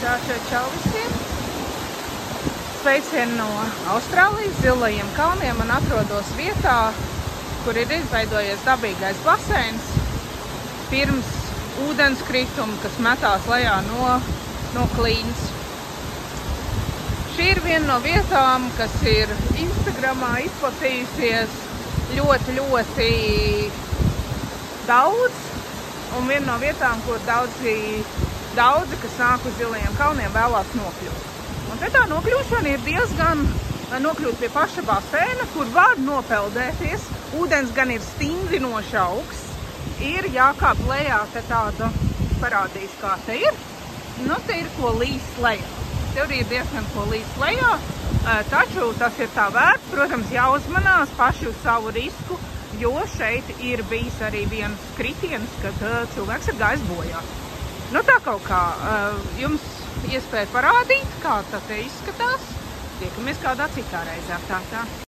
Čau visiem! Sveicieni no Austrālijas zilajiem kalniem un atrodos vietā, kur ir izveidojies dabīgais baseins pirms ūdenskrituma, kas metās lejā no klīnas. Šī ir viena no vietām, kas ir Instagramā izplatījusies ļoti daudz, un viena no vietām, kur daudzi, kas nāk uz zilajiem kalniem, vēlās nokļūt. Un te tā nokļūšana ir diezgan, lai nokļūt pie paša baseina, kur var nopeldēties. Ūdens gan ir stingzinoši augsts, ir jākāp lejā, te tāda parādīšu, kā te ir. Nu, te ir ko līst lejā. Tev ir diezgan ko līst lejā, taču tas ir tā vērts. Protams, jāuzmanās paši uz savu risku, jo šeit ir bijis arī viens kritiens, kad cilvēks ir gājis bojā. Nu, tā kaut kā jums iespēja parādīt, kā tā te izskatās. Tiekamies kādā citā reizē. Tā.